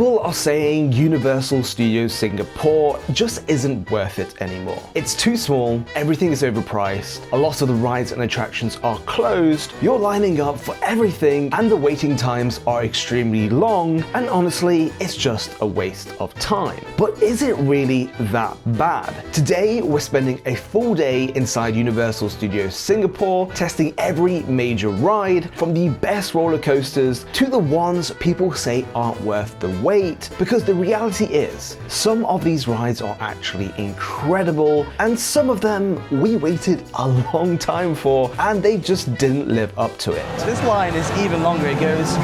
People are saying Universal Studios Singapore just isn't worth it anymore. It's too small, everything is overpriced, a lot of the rides and attractions are closed, you're lining up for everything, and the waiting times are extremely long, and honestly, it's just a waste of time. But is it really that bad? Today, we're spending a full day inside Universal Studios Singapore, testing every major ride, from the best roller coasters to the ones people say aren't worth the wait, because the reality is, some of these rides are actually incredible, and some of them we waited a long time for, and they just didn't live up to it. This line is even longer. It goes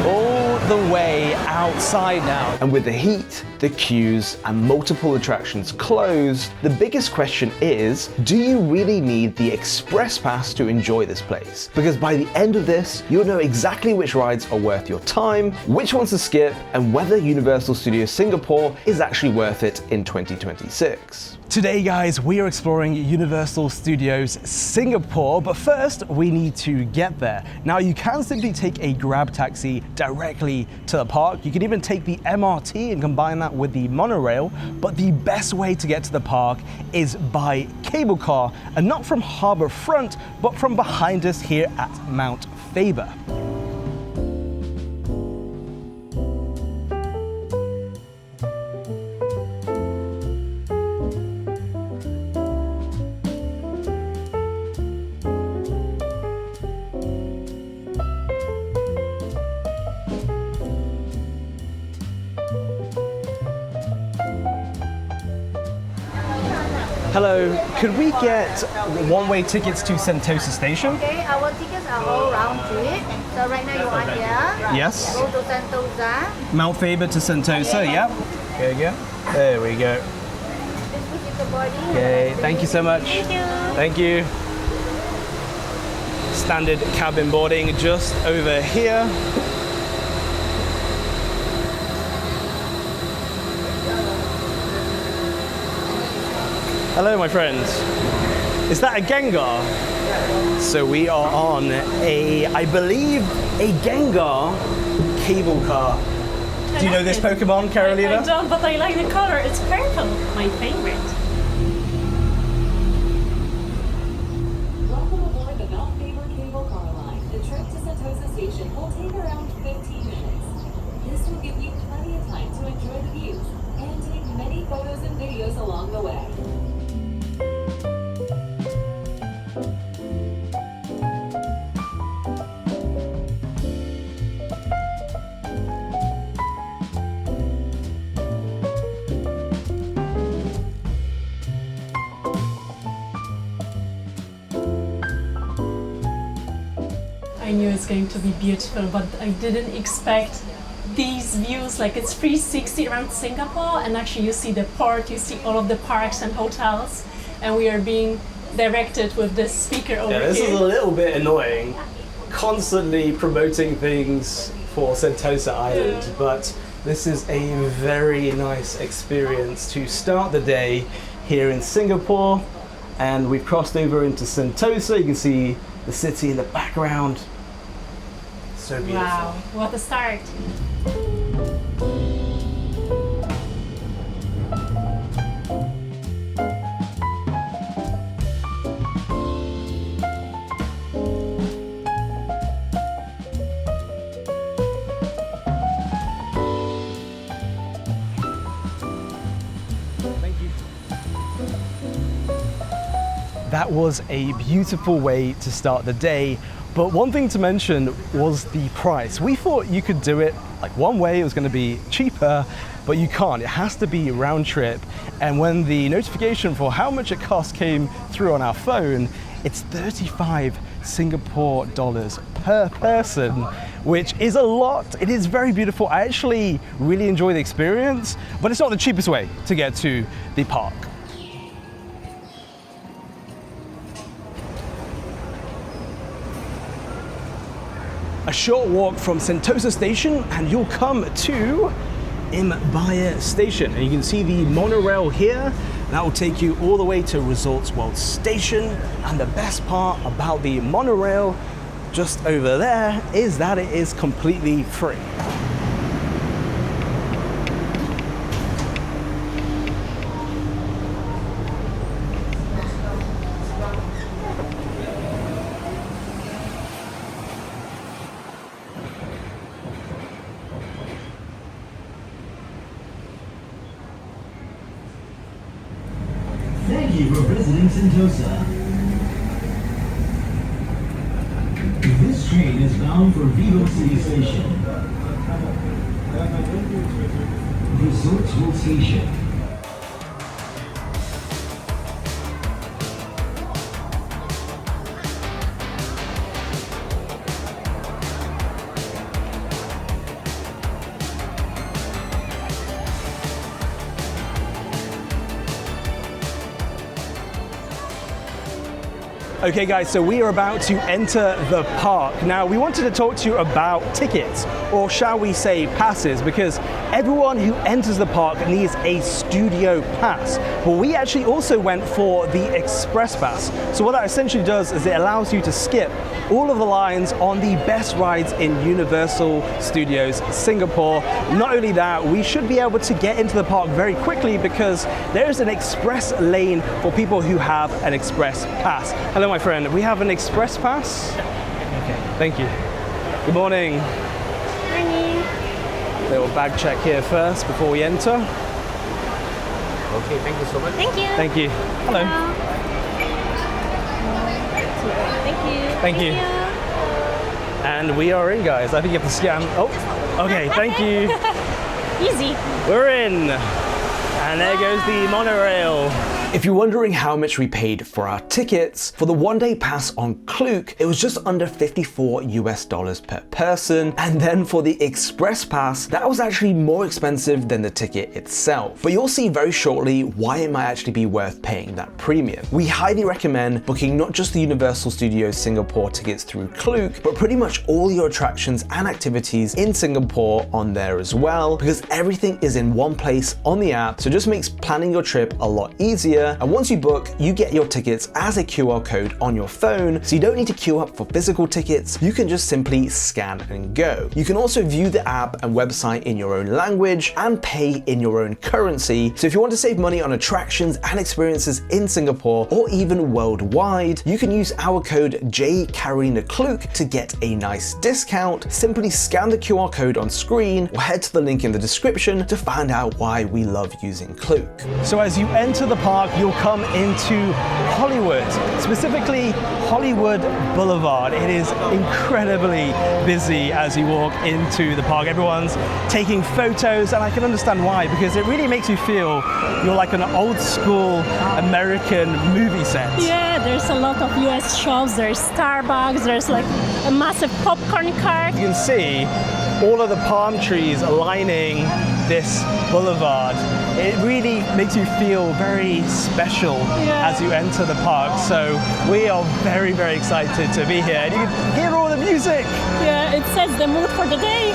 all the way outside now. And with the heat, the queues, and multiple attractions closed, the biggest question is, do you really need the express pass to enjoy this place? Because by the end of this, you'll know exactly which rides are worth your time, which ones to skip, and whether Universal Studios Singapore is actually worth it in 2026. Today, guys, we are exploring Universal Studios Singapore, but first we need to get there. Now, you can simply take a grab taxi directly to the park. You can even take the MRT and combine that with the monorail, but the best way to get to the park is by cable car, and not from Harbour Front, but from behind us here at Mount Faber. Hello, could we get one-way tickets to Sentosa Station? Okay, our tickets are all round trip. So right now you are here. Yes. Go to Sentosa. Mount Faber to Sentosa, yep. There we go. There we go. Just visit the body. Okay, thank you so much. Thank you. Thank you. Standard cabin boarding just over here. Hello, my friends. Is that a Gengar? So we are on I believe, a Gengar cable car. Do you know this Pokemon, Karolina? I don't, but I like the color. It's purple, my favorite. Welcome aboard the Mount Faber cable car line. The trip to Sentosa Station will take around 15 minutes. This will give you plenty of time to enjoy the views and take many photos and videos along the way. I knew it's going to be beautiful, but I didn't expect these views. Like, it's 360 around Singapore, and actually you see the port, you see all of the parks and hotels, and we are being directed with this speaker over here. Yeah, this is a little bit annoying, constantly promoting things for Sentosa Island, but this is a very nice experience to start the day here in Singapore. And we've crossed over into Sentosa. You can see the city in the background. So beautiful. Wow, what a start. That was a beautiful way to start the day, but one thing to mention was the price. We thought you could do it like one way, it was going to be cheaper, but you can't. It has to be round trip, and when the notification for how much it costs came through on our phone, it's 35 Singapore dollars per person, which is a lot. It is very beautiful. I actually really enjoy the experience, but it's not the cheapest way to get to the park. A short walk from Sentosa Station and you'll come to Mbaya Station, and you can see the monorail here. That will take you all the way to Resorts World Station, and the best part about the monorail just over there is that it is completely free. Thank you for visiting Sentosa. This train is bound for Vivo City Station. Resorts Station. Okay guys, so we are about to enter the park. Now we wanted to talk to you about tickets, or shall we say passes, because everyone who enters the park needs a studio pass. But we actually also went for the express pass. So what that essentially does is it allows you to skip all of the lines on the best rides in Universal Studios Singapore. Not only that, we should be able to get into the park very quickly because there is an express lane for people who have an express pass. Hello my friend, we have an express pass? Okay, thank you. Good morning. Morning. Little bag check here first before we enter. Okay, thank you so much. Thank you. Thank you. Hello. Thank you. Thank you. And we are in, guys. I think you have to scan. Oh, okay, thank you. Easy. We're in. And there goes the monorail. If you're wondering how much we paid for our tickets, for the one-day pass on Klook, it was just under $54 per person, and then for the express pass, that was actually more expensive than the ticket itself. But you'll see very shortly why it might actually be worth paying that premium. We highly recommend booking not just the Universal Studios Singapore tickets through Klook, but pretty much all your attractions and activities in Singapore on there as well, because everything is in one place on the app, so it just makes planning your trip a lot easier. And once you book, you get your tickets as a QR code on your phone, so you don't need to queue up for physical tickets. You can just simply scan and go. You can also view the app and website in your own language and pay in your own currency. So if you want to save money on attractions and experiences in Singapore or even worldwide, you can use our code JAYKAROLINAKLOOK to get a nice discount. Simply scan the QR code on screen or head to the link in the description to find out why we love using Klook. So as you enter the park, you'll come into Hollywood, specifically Hollywood Boulevard. It is incredibly busy as you walk into the park. Everyone's taking photos, and I can understand why, because it really makes you feel you're like an old school American movie set. Yeah, there's a lot of US shops, there's Starbucks, there's like a massive popcorn cart. You can see all of the palm trees lining this boulevard. It really makes you feel very special as you enter the park. So we are very, very excited to be here. And you can hear all the music. Yeah, it sets the mood for the day.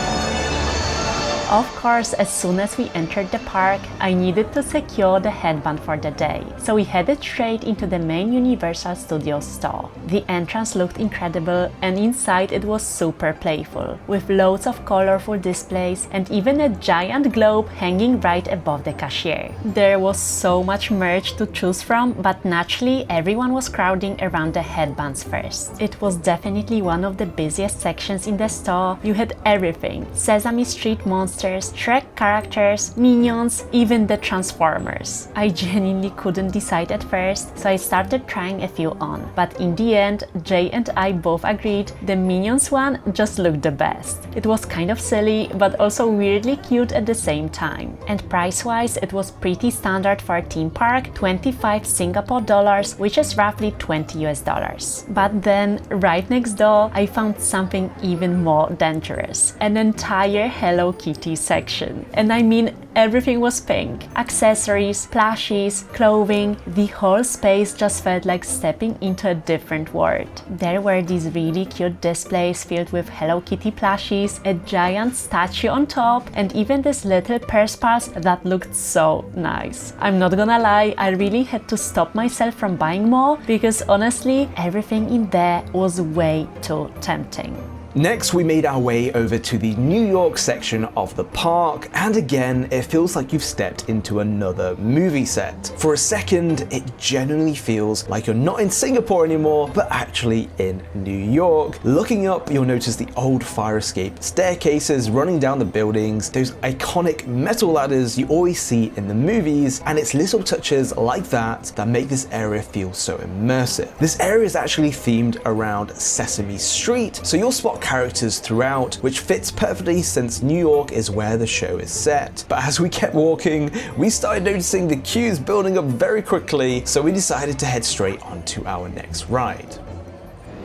Of course, as soon as we entered the park, I needed to secure the headband for the day, so we headed straight into the main Universal Studios store. The entrance looked incredible, and inside it was super playful, with loads of colorful displays and even a giant globe hanging right above the cashier. There was so much merch to choose from, but naturally everyone was crowding around the headbands first. It was definitely one of the busiest sections in the store. You had everything: Sesame Street monsters, Shrek characters, Minions, even the Transformers. I genuinely couldn't decide at first, so I started trying a few on. But in the end, Jay and I both agreed the Minions one just looked the best. It was kind of silly, but also weirdly cute at the same time. And price-wise, it was pretty standard for a theme park, 25 Singapore dollars, which is roughly $20 US. But then, right next door, I found something even more dangerous. An entire Hello Kitty section. And I mean, everything was pink. Accessories, plushies, clothing, the whole space just felt like stepping into a different world. There were these really cute displays filled with Hello Kitty plushies, a giant statue on top, and even this little purse pass that looked so nice. I'm not gonna lie, I really had to stop myself from buying more because honestly, everything in there was way too tempting. Next, we made our way over to the New York section of the park, and again, it feels like you've stepped into another movie set. For a second, it genuinely feels like you're not in Singapore anymore, but actually in New York. Looking up, you'll notice the old fire escape staircases running down the buildings, those iconic metal ladders you always see in the movies, and it's little touches like that that make this area feel so immersive. This area is actually themed around Sesame Street, so you'll spot characters throughout, which fits perfectly since New York is where the show is set. But as we kept walking, we started noticing the queues building up very quickly, so we decided to head straight onto our next ride.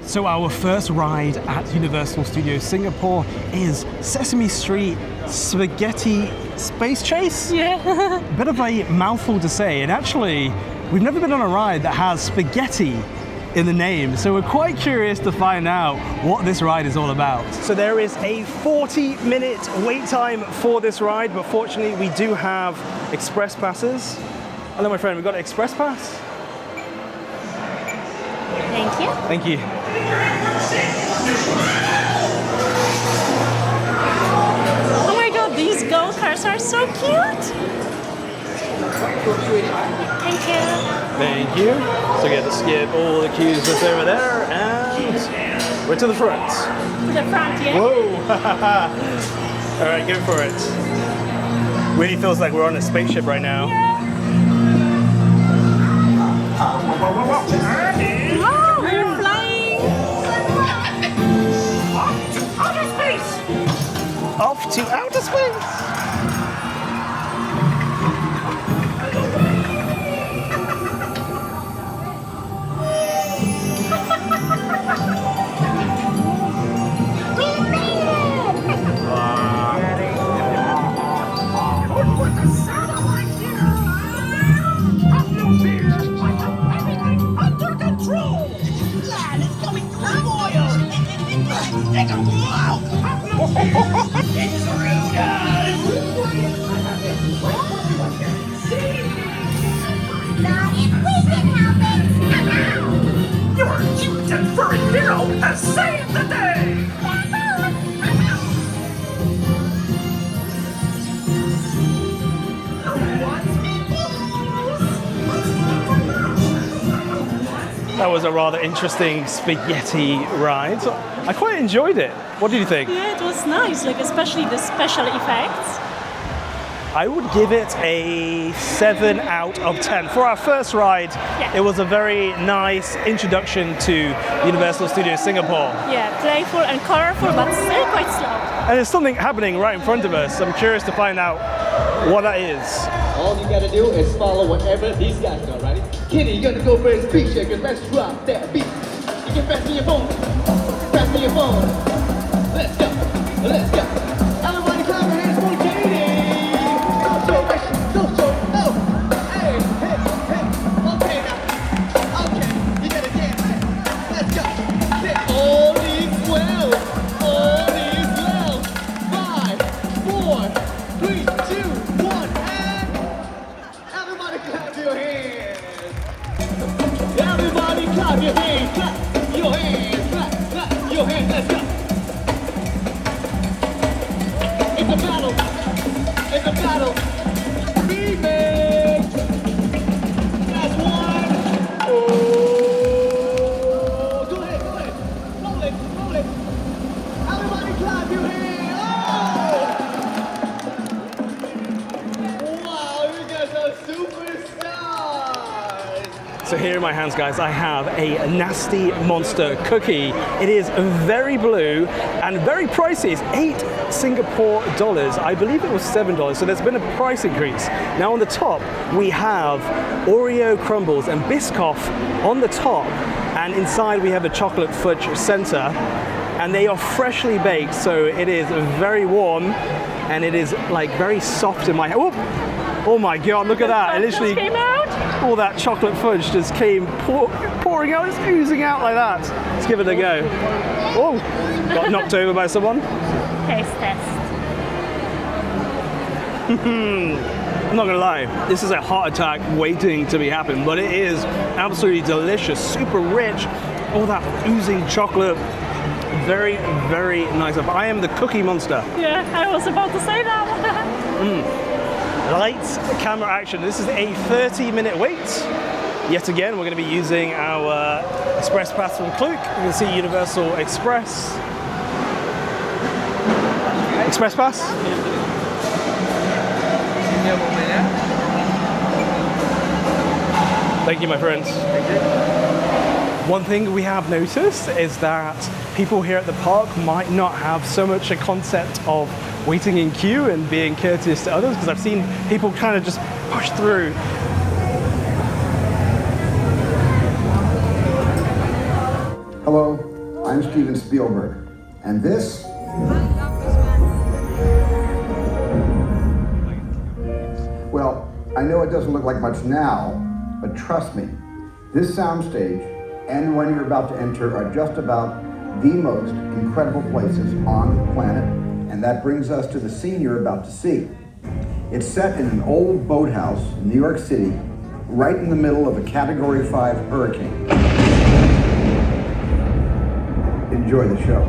So our first ride at Universal Studios Singapore is Sesame Street Spaghetti Space Chase? Yeah. Bit of a mouthful to say, and actually, we've never been on a ride that has spaghetti in the name, so we're quite curious to find out what this ride is all about. So there is a 40-minute wait time for this ride, but fortunately we do have express passes. Hello my friend, we've got an express pass. Thank you. Thank you. Oh my god, these go-karts are so cute! Thank you. Thank you. So we get to skip all the queues that's over there, and we're to the front. To the front, yeah? Whoa! All right, go for it. Really feels like we're on a spaceship right now. Oh, we're flying! Off to outer space! Your cute and furry hero has saved the day! That was a rather interesting spaghetti ride. I quite enjoyed it. What did you think? Yeah, it was nice, like especially the special effects. I would give it a 7 out of 10. For our first ride, it was a very nice introduction to Universal Studios Singapore. Yeah, playful and colorful, but still quite slow. And there's something happening right in front of us. I'm curious to find out what that is. All you gotta do is follow whatever these guys do, right? Kitty, you gotta go for his beat shaker. Let's drop that beat. You can pass me your phone. Pass me your phone. Let's go. Let's go. Everybody clap your hands for Katie. So, oh, hey, hey, hey. Okay now. Okay, you gotta dance. Let's go. All is well. All is well. 5, 4, 3, 2, 1, and everybody clap your hands. Everybody clap your hands. Clap your hands. Clap your hands. Let's go. It's a battle. It's a battle. Remix. That's one. Oh. Go ahead. Roll it. Everybody clap your hands. Oh. Wow, you guys are superstars. So here in my hands, guys, I have a nasty monster cookie. It is very blue and very pricey. It's 8 Singapore dollars. I believe it was $7, so there's been a price increase. Now on the top, we have Oreo crumbles and Biscoff on the top, and inside we have a chocolate fudge center, and they are freshly baked, so it is very warm, and it is like very soft in my hand. Oh my God, look at that. It literally came out. All that chocolate fudge just came pouring out, it's oozing out like that. Let's give it a go. Oh, got knocked over by someone. Taste test. I'm not gonna lie, this is a heart attack waiting to be happened, but it is absolutely delicious, super rich, all that oozing chocolate, very, very nice. I am the cookie monster. Yeah, I was about to say that. Lights, camera, action. This is a 30-minute wait. Yet again, we're going to be using our Express Pass from Klook. You can see Universal Express. Express Pass. Thank you, my friends. One thing we have noticed is that people here at the park might not have so much a concept of waiting in queue and being courteous to others, because I've seen people kind of just push through. Hello, I'm Steven Spielberg, and this well, I know it doesn't look like much now, but trust me, this soundstage and one you're about to enter are just about the most incredible places on the planet, and that brings us to the scene you're about to see. It's set in an old boathouse in New York City, right in the middle of a Category 5 hurricane. Enjoy the show.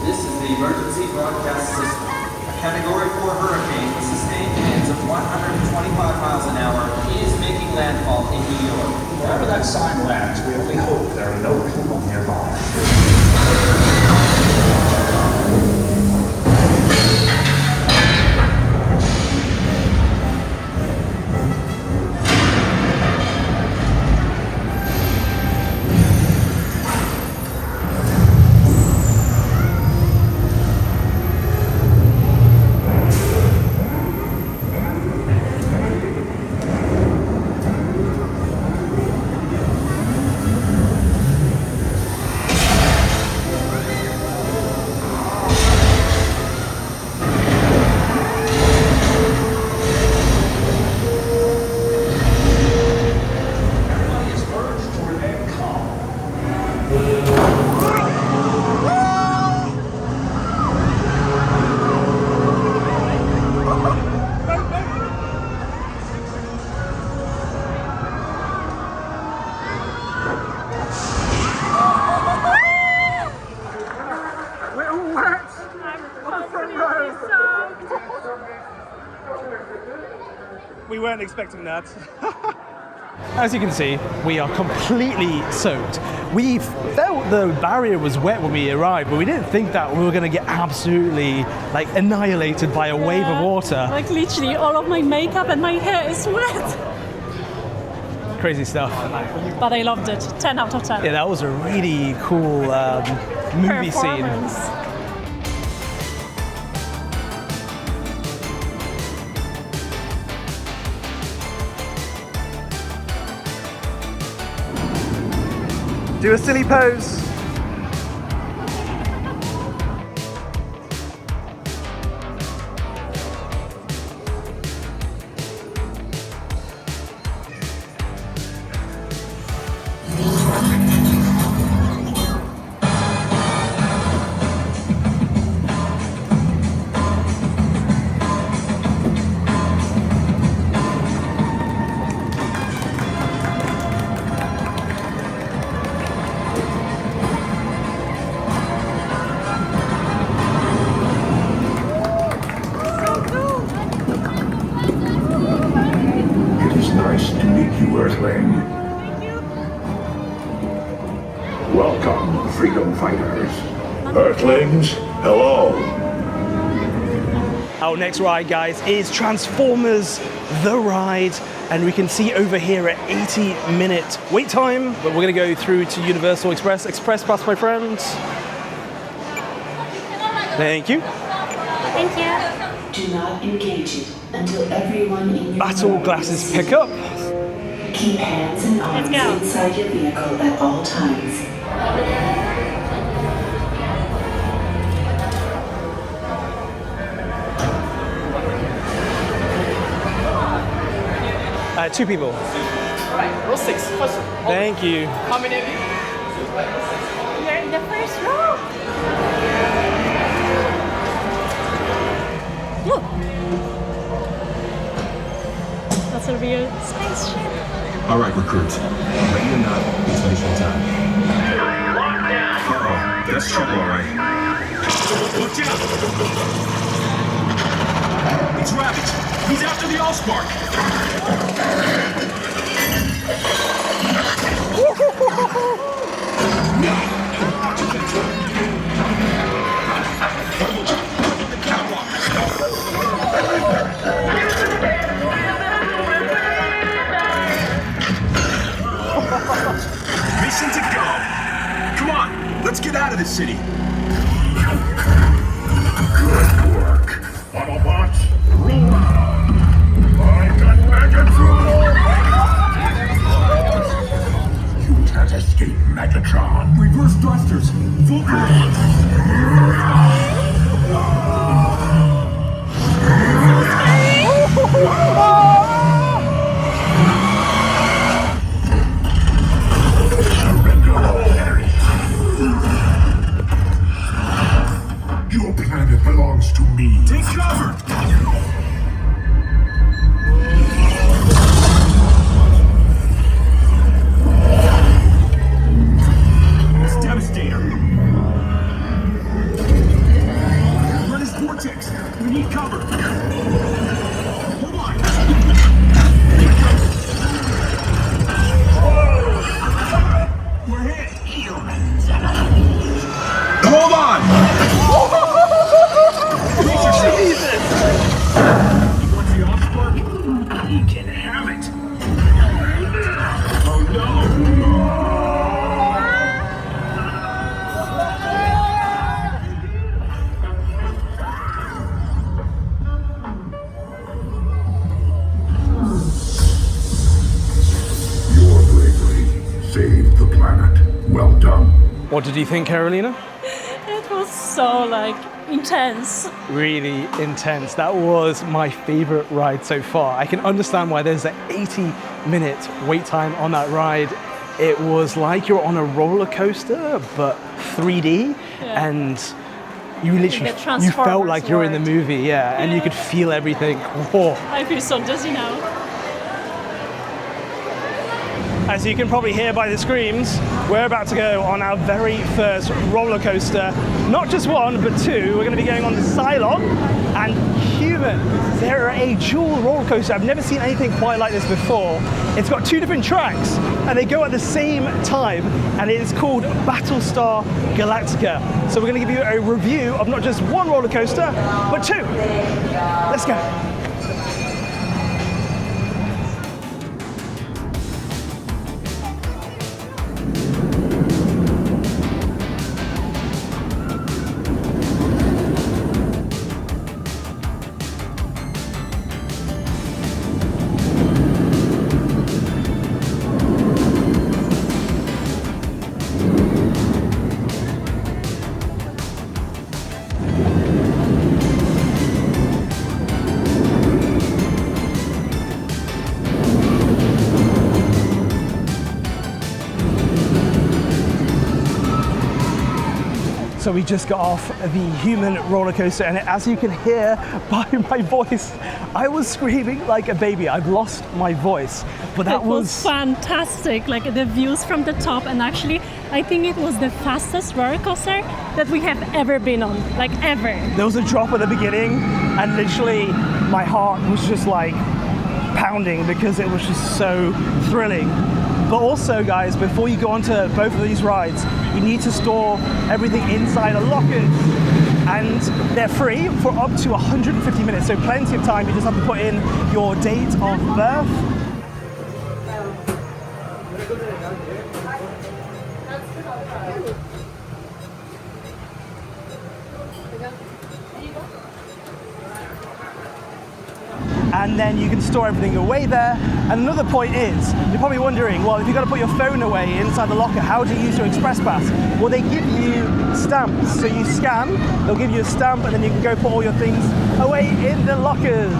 This is the emergency broadcast system. A Category 4 hurricane with sustained winds of 125 miles an hour is making landfall in New York. Wherever that sign lands, we only hope there are no people nearby. We weren't expecting that. As you can see, we are completely soaked. We felt the barrier was wet when we arrived, but we didn't think that we were going to get absolutely like annihilated by a wave of water. Like literally all of my makeup and my hair is wet. Crazy stuff. But I loved it. 10 out of 10. Yeah, that was a really cool movie scene. Do a silly pose. Welcome, freedom fighters. Earthlings, hello. Our next ride, guys, is Transformers The Ride, and we can see over here at 80-minute wait time, but we're going to go through to Universal Express. Express Pass, my friends. Thank you. Thank you. Do not engage it until everyone in your Battle glasses pick up. Keep hands and arms inside your vehicle at all times. Two people. Right, row 6. First row. Thank you. How many of you? You're in the first row. Look. That's a real spaceship. All right, recruits. Ready or not, it's mission time. Uh-oh, that's trouble, all right. Watch out! It's Ravage. He's after the Allspark. Mission to go. Come on, let's get out of this city. Good work. Autobots, roll out. I've got Megatron. You can't escape Megatron. Reverse thrusters. Full command. Your planet belongs to me. Take cover. It's Devastator. Run his vortex. We need cover. Hold on. We're hit. Humans. Hold on. Jesus! He wants the Allspark? He can have it. Oh no! Your bravery saved the planet. Well done. What did you think, Karolina? It was so like intense. Really intense. That was my favorite ride so far. I can understand why there's an 80-minute wait time on that ride. It was like you're on a roller coaster, but 3D, and you literally you felt like you're in the movie, and you could feel everything. Whoa. I feel so dizzy now. As you can probably hear by the screams, we're about to go on our very first roller coaster. Not just one, but two. We're going to be going on the Cylon and Human. They're a dual roller coaster. I've never seen anything quite like this before. It's got two different tracks, and they go at the same time, and it is called Battlestar Galactica. So we're going to give you a review of not just one roller coaster, but two. Let's go. So we just got off the Human roller coaster, and as you can hear by my voice, I was screaming like a baby. I've lost my voice, but that was fantastic. Like the views from the top, and actually, I think it was the fastest roller coaster that we have ever been on, like ever. There was a drop at the beginning, and literally my heart was just like pounding because it was just so thrilling. But also, guys, before you go onto both of these rides, you need to store everything inside a locker. And they're free for up to 150 minutes, so plenty of time. You just have to put in your date of birth. And then you can store everything away there. And another point is, you're probably wondering, well, if you've got to put your phone away inside the locker, how do you use your Express Pass? Well, they give you stamps. So you scan, they'll give you a stamp, and then you can go put all your things away in the lockers.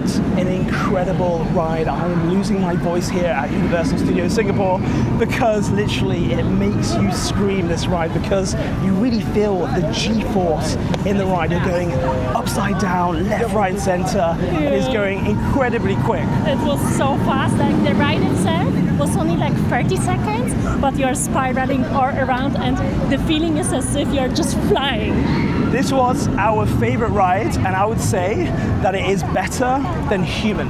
What an incredible ride. I am losing my voice here at Universal Studios Singapore because literally it makes you scream, this ride, because you really feel the G-force in the ride. You're going upside down, left, right, center. It is going incredibly quick. It was so fast, like the ride itself was only like 30 seconds, but you're spiraling all around and the feeling is as if you're just flying. This was our favorite ride, and I would say that it is better than Human.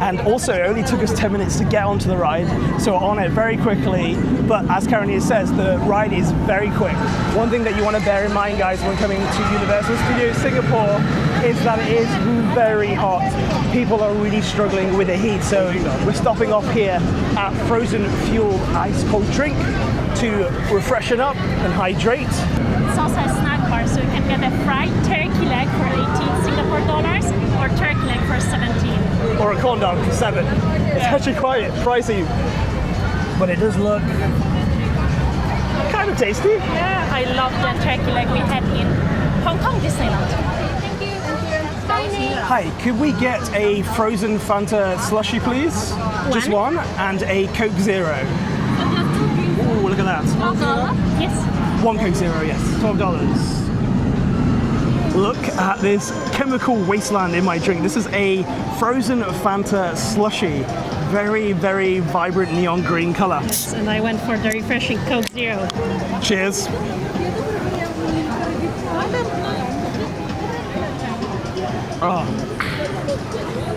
And also, it only took us 10 minutes to get onto the ride, so we're on it very quickly. But as Karolina says, the ride is very quick. One thing that you want to bear in mind, guys, when coming to Universal Studios Singapore is that it is very hot. People are really struggling with the heat, so we're stopping off here at Frozen Fuel Ice Cold Drink to refreshen up and hydrate. It's also a snack bar, so you can get a fried turkey leg for 18 Singapore dollars or turkey leg for 17. Or a corn dog for 7. It's actually quite pricey, but it does look kind of tasty. Yeah, I love the turkey leg we had in Hong Kong Disneyland. Thank you. Thank you. Hi, could we get a frozen Fanta slushie, please? Just one, and a Coke Zero. Ooh, look at that. $12? Yes. One Coke Zero, yes. $12. Look at this chemical wasteland in my drink. This is a frozen Fanta slushie. Very, very vibrant neon green color. Yes, and I went for the refreshing Coke Zero. Cheers. Oh.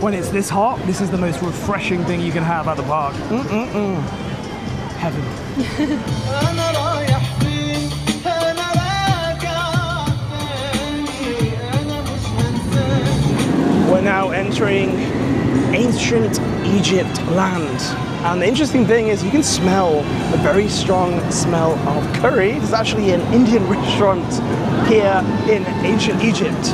When it's this hot, this is the most refreshing thing you can have at the park. Heaven. We're now entering ancient Egypt land. And the interesting thing is you can smell a very strong smell of curry. There's actually an Indian restaurant here in ancient Egypt.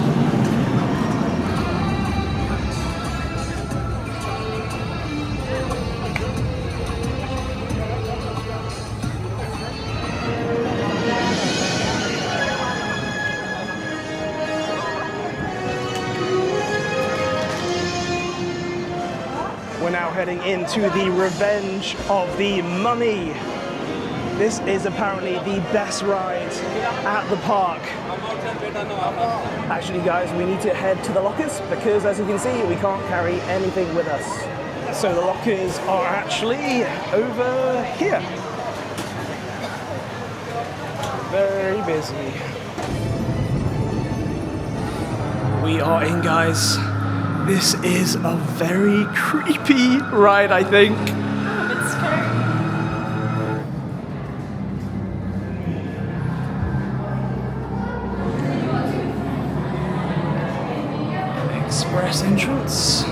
We're now heading into the Revenge of the Mummy. This is apparently the best ride at the park. Actually, guys, we need to head to the lockers because, as you can see, we can't carry anything with us. So the lockers are actually over here. Very busy. We are in, guys. This is a very creepy ride, I think. It's scary. Express entrance.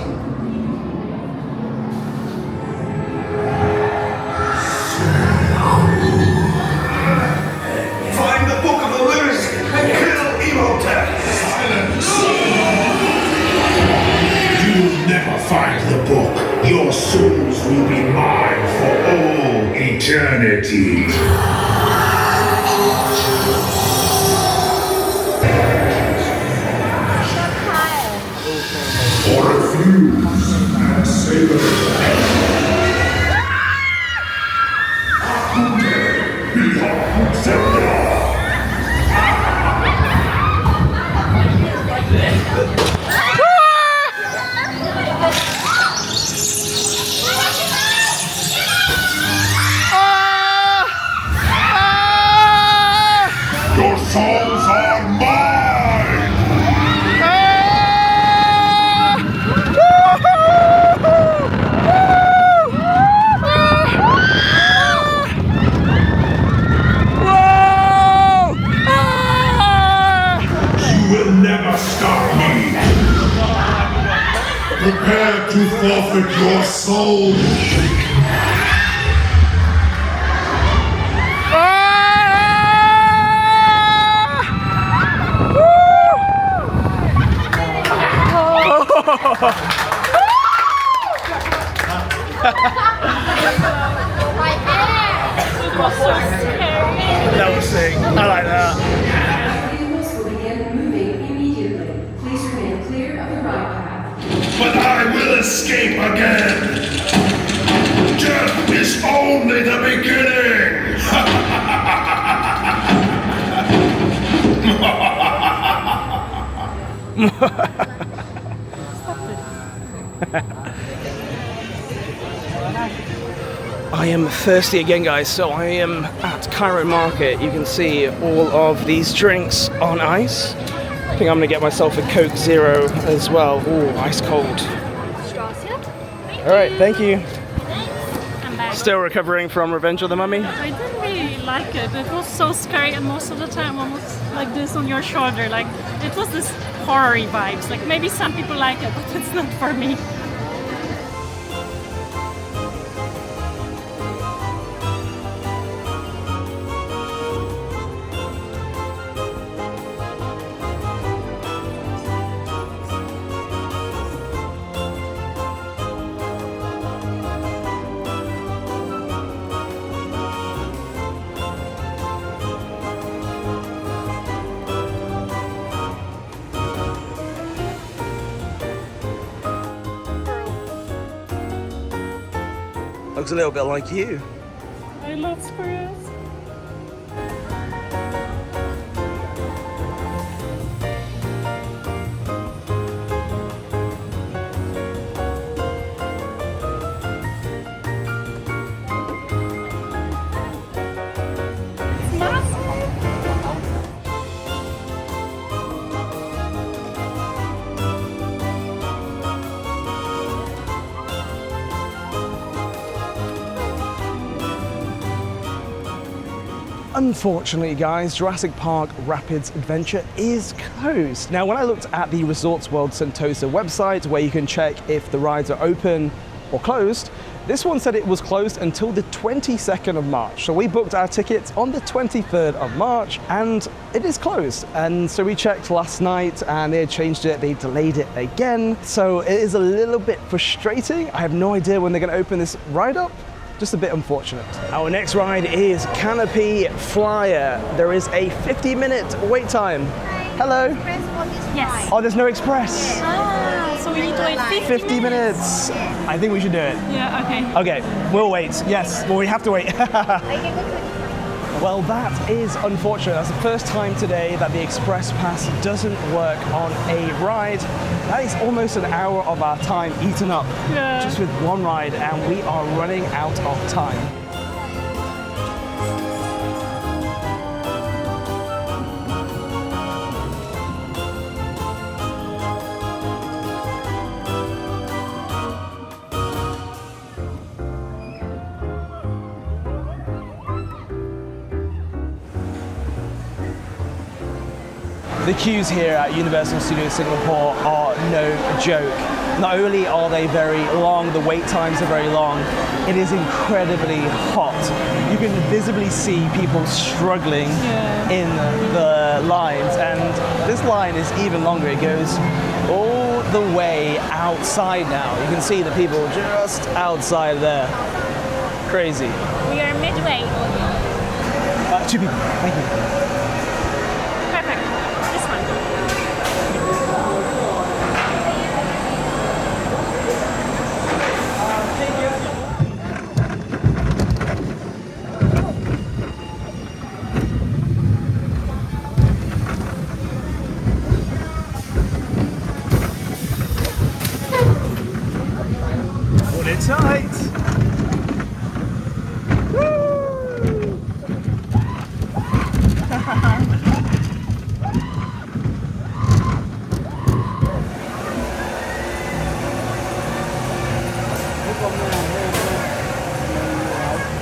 Find the Book of the Lunacy and kill Emotep. You'll never find the book. Your souls will be mine for all eternity. Or refuse and save it. Your souls are mine! You will never stop me! Prepare to forfeit your soul! That was sick. I like that. Vehicles will begin moving immediately. Please remain clear of the ride path. But I only the beginning! I am thirsty again, guys, so I am at Cairo Market. You can see all of these drinks on ice. I think I'm gonna get myself a Coke Zero as well. Ooh, ice cold. All right, thank you. Still recovering from Revenge of the Mummy? I didn't really like it. It was so scary, and most of the time almost like this on your shoulder. Like, it was this horror-y vibes. Like, maybe some people like it, but it's not for me. Looks a little bit like you. I love squirrels. Unfortunately, guys, Jurassic Park Rapids Adventure is closed. Now, when I looked at the Resorts World Sentosa website, where you can check if the rides are open or closed, this one said it was closed until the 22nd of March. So we booked our tickets on the 23rd of March, and it is closed. And so we checked last night, and they had changed it, they delayed it again. So it is a little bit frustrating. I have no idea when they're gonna open this ride up. Just a bit unfortunate. Our next ride is Canopy Flyer. There is a 50-minute wait time. Hello. Yes. Oh, there's no express. Ah, so we need to wait 50 minutes. I think we should do it. Yeah, okay. Okay, we'll wait. Yes, well, we have to wait. Well, that is unfortunate. That's the first time today that the Express Pass doesn't work on a ride. That is almost an hour of our time eaten up just with one ride, and we are running out of time. The queues here at Universal Studios Singapore are no joke. Not only are they very long, the wait times are very long, it is incredibly hot. You can visibly see people struggling in the lines, and this line is even longer. It goes all the way outside now. You can see the people just outside there. Crazy. We are midway. 2 people, thank you. Tight.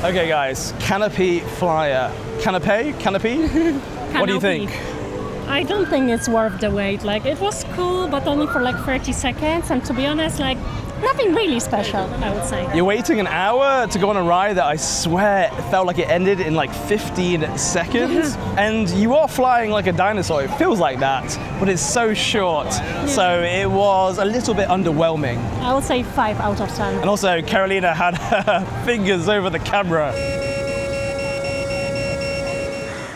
Okay, guys, Canopy Flyer. Canopy? What do you think? I don't think it's worth the wait. Like, it was cool, but only for like 30 seconds. And to be honest, like, nothing really special, I would say. You're waiting an hour to go on a ride that I swear felt like it ended in like 15 seconds. And you are flying like a dinosaur. It feels like that, but it's so short. So it was a little bit underwhelming. I would say 5 out of 10. And also, Karolina had her fingers over the camera.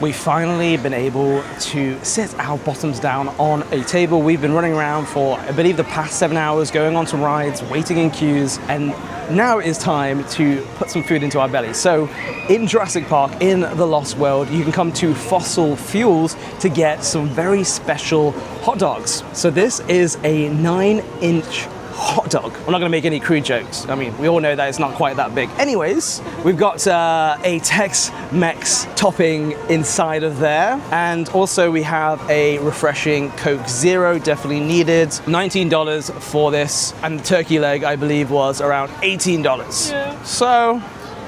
we've finally been able to sit our bottoms down on a table. We've been running around for, I believe, the past 7 hours, going on to rides, waiting in queues, and now it is time to put some food into our bellies. So in Jurassic Park, in the Lost World, you can come to Fossil Fuels to get some very special hot dogs. So this is a 9-inch hot dog. I'm not gonna make any crude jokes. I mean, we all know that it's not quite that big. Anyways, we've got a Tex-Mex topping inside of there. And also we have a refreshing Coke Zero, definitely needed. $19 for this. And the turkey leg, I believe, was around $18. Yeah. So,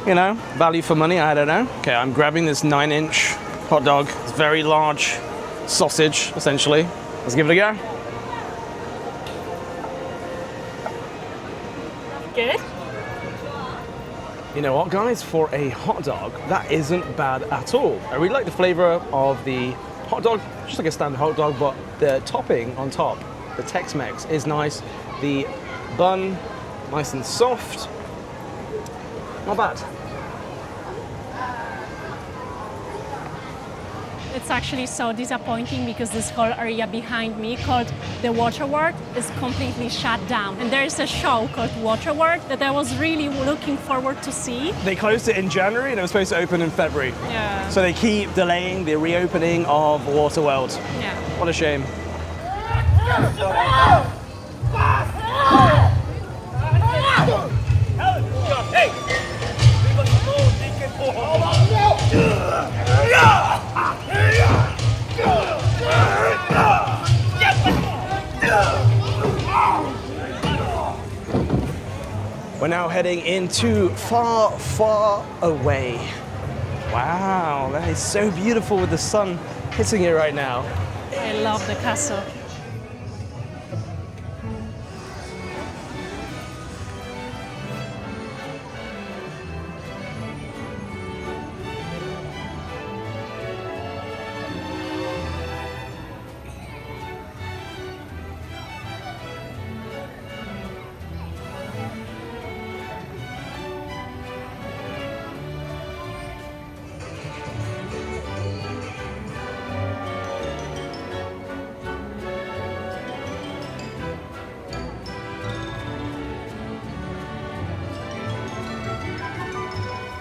you know, value for money, I don't know. Okay, I'm grabbing this 9-inch hot dog. It's very large sausage, essentially. Let's give it a go. Good. You know what, guys? For a hot dog, that isn't bad at all. I really like the flavor of the hot dog, just like a standard hot dog, but the topping on top, the Tex-Mex, is nice. The bun, nice and soft. Not bad. It's actually so disappointing because this whole area behind me called the WaterWorld is completely shut down. And there is a show called WaterWorld that I was really looking forward to see. They closed it in January and it was supposed to open in February. Yeah. So they keep delaying the reopening of WaterWorld. Yeah. What a shame. Hey! We're now heading into far, far away. Wow, that is so beautiful with the sun hitting it right now. I love the castle.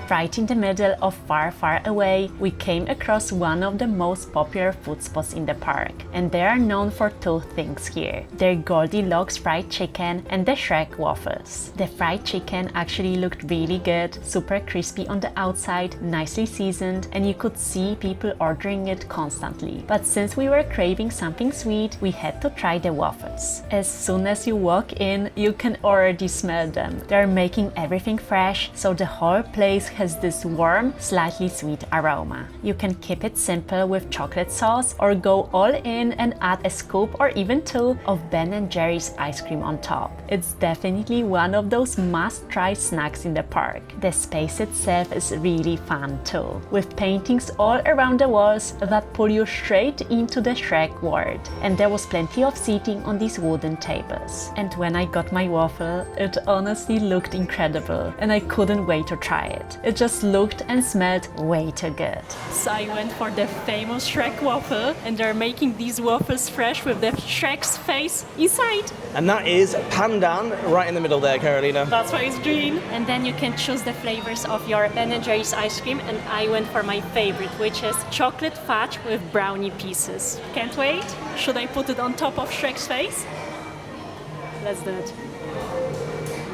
Right in the middle of Far, Far Away, we came across one of the most popular food spots in the park. And they are known for two things here: their Goldilocks fried chicken and the Shrek waffles. The fried chicken actually looked really good, super crispy on the outside, nicely seasoned, and you could see people ordering it constantly. But since we were craving something sweet, we had to try the waffles. As soon as you walk in, you can already smell them. They're making everything fresh, so the whole place has this warm, slightly sweet aroma. You can keep it simple with chocolate sauce or go all in and add a scoop or even two of Ben & Jerry's ice cream on top. It's definitely one of those must-try snacks in the park. The space itself is really fun too, with paintings all around the walls that pull you straight into the Shrek world. And there was plenty of seating on these wooden tables. And when I got my waffle, it honestly looked incredible and I couldn't wait to try it. It just looked and smelled way too good. So I went for the famous Shrek waffle, and they're making these waffles fresh with the Shrek's face inside. And that is pandan right in the middle there, Karolina. That's why it's green. And then you can choose the flavors of your Ben & Jerry's ice cream, and I went for my favorite, which is chocolate fudge with brownie pieces. Can't wait. Should I put it on top of Shrek's face? Let's do it.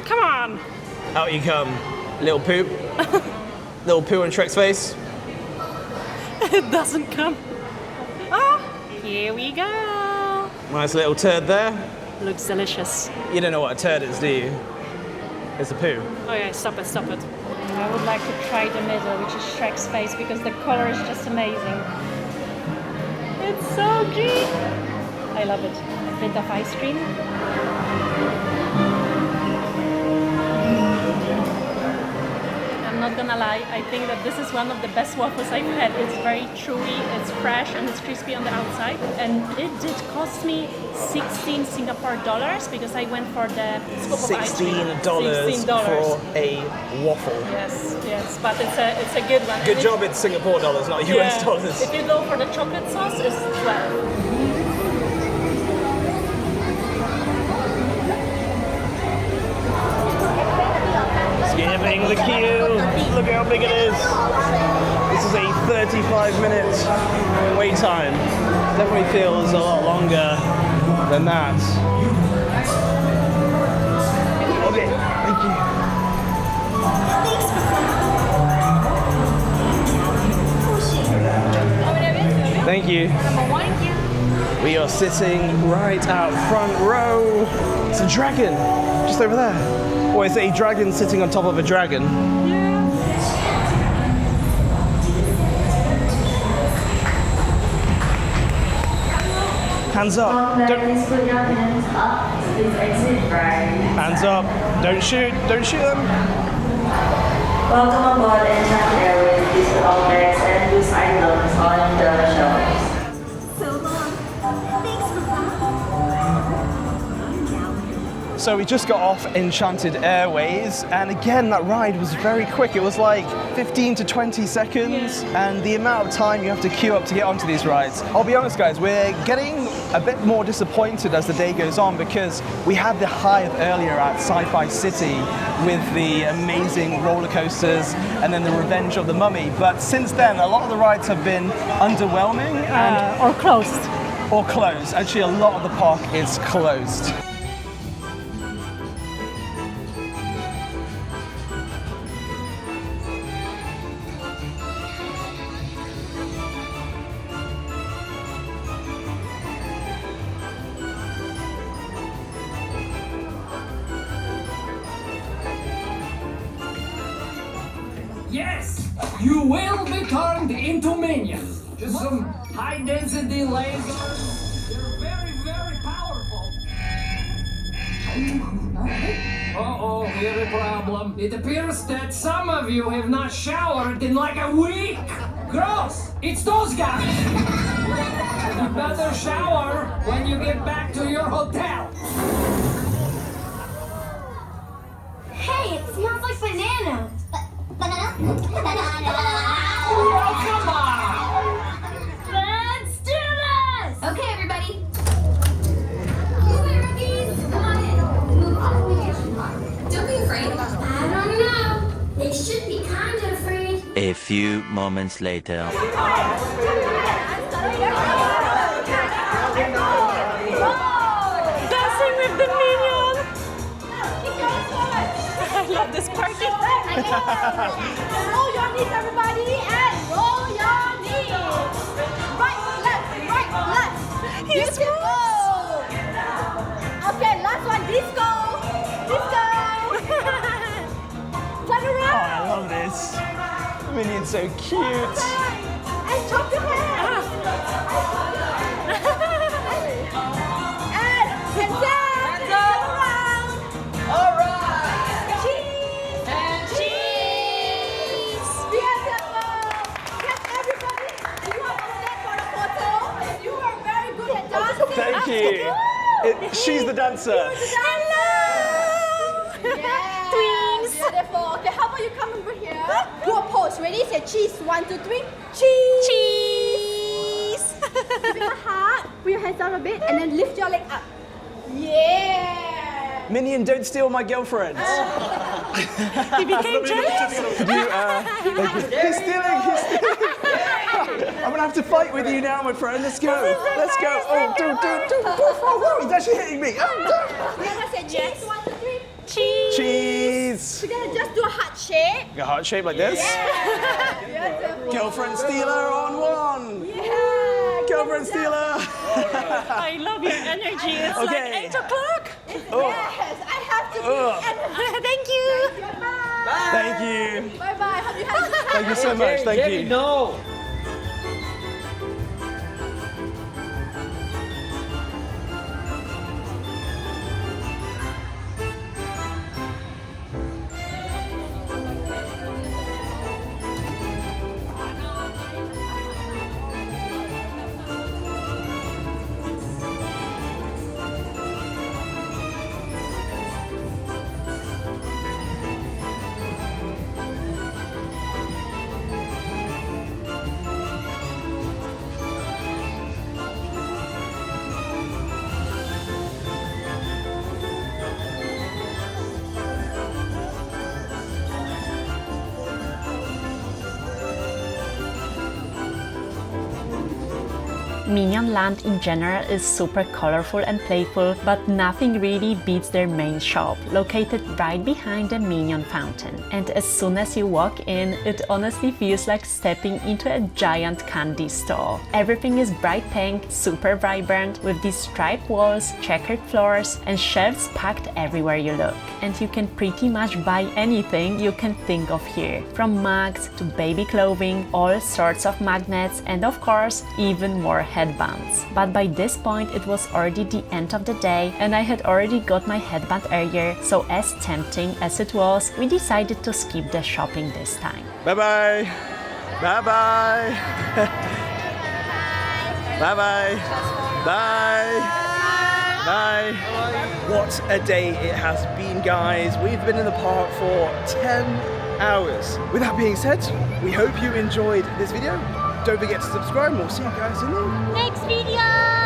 Come on! Out you come. Little poop. Little poo on Shrek's face. It doesn't come. Ah, here we go. Nice little turd there. Looks delicious. You don't know what a turd is, do you? It's a poo. Oh yeah, stop it, stop it. I would like to try the middle, which is Shrek's face, because the color is just amazing. It's so green. I love it. A bit of ice cream. not gonna lie, I think that this is one of the best waffles I've had. It's very chewy, it's fresh, and it's crispy on the outside. And it did cost me 16 Singapore dollars because I went for the scoop of ice cream. $16 for a waffle. Yes, yes, but it's a good one. Good job, it's Singapore dollars, not US dollars. If you go for the chocolate sauce, it's 12. Skipping the queue. Look how big it is. This is a 35-minute wait time. Definitely feels a lot longer than that. Okay, thank you. Thank you. We are sitting right out front row. It's a dragon, just over there. Or is it a dragon sitting on top of a dragon? Hands up. Please put your hands up. Please exit right. Hands up. Don't shoot. Don't shoot them. Welcome aboard Enchanted Airways. Please put all bags and loose items on the shelves. So we just got off Enchanted Airways, and again, that ride was very quick. It was like 15 to 20 seconds, and the amount of time you have to queue up to get onto these rides. I'll be honest, guys, we're getting a bit more disappointed as the day goes on because we had the hype earlier at Sci-Fi City with the amazing roller coasters and then the Revenge of the Mummy. But since then, a lot of the rides have been underwhelming or closed. Or closed. Actually, a lot of the park is closed. Yes, you will be turned into minions. Just some high-density lasers. They're very, very powerful. Uh-oh, we have a problem. It appears that some of you have not showered in like a week. Gross! It's those guys. You better shower when you get back to your hotel. Hey, it smells like banana. Banana? Oh, come on! Let's do this! Okay, everybody. Move it, rookies. Come on in. Move all the way down. Don't be afraid. I don't know. They should be kind of afraid. A few moments later. Dancing with the minion! I love this party. Roll your knees, everybody, and roll your knees. Right, left. He's Beautiful. Okay, last one. Disco. Turn around. Oh, I love this. Minion's so cute. And chop your hands. And down. Hands up. Around. All right. Cheese. And cheese. Beautiful. Yes, everybody. You are set for a photo. You are very good at dancing. Thank you. She's the dancer. Hello. Yes. Beautiful. Okay, how about you come over here? Do a pose. Ready? Say cheese. 1, 2, 3. Cheese. Cheese. Give it a heart. Put your hands down a bit and then lift your leg up. Yeah. Minion, don't steal my girlfriend. He became jealous. Could you, he's stealing. I'm gonna have to fight with you now, my friend. Let's go. Let's go. Oh, do. He's actually hitting me. Oh, We're gonna say cheese. 1, 2, 3. Cheese. Cheese. We're gonna just do a heart shape. A heart shape like this. Yeah. Beautiful. Girlfriend stealer on 1. Yeah. Girlfriend stealer. I love your energy. It's Okay. like 8 o'clock. Yes, I have to be. Thank you. Bye. Thank you. Bye. Hope you have a good time. Thank you so much. Thank you. No. Minion Land in general is super colorful and playful, but nothing really beats their main shop, located right behind the Minion fountain. And as soon as you walk in, it honestly feels like stepping into a giant candy store. Everything is bright pink, super vibrant, with these striped walls, checkered floors, and shelves packed everywhere you look. And you can pretty much buy anything you can think of here, from mugs to baby clothing, all sorts of magnets, and of course, even more headbands. But by this point, it was already the end of the day, and I had already got my headband earlier, so as tempting as it was, we decided to skip the shopping this time. Bye-bye! Bye-bye! Bye-bye! Bye! Bye! What a day it has been, guys. We've been in the park for 10 hours. With that being said, we hope you enjoyed this video. Don't forget to subscribe and we'll see you guys in the Next video!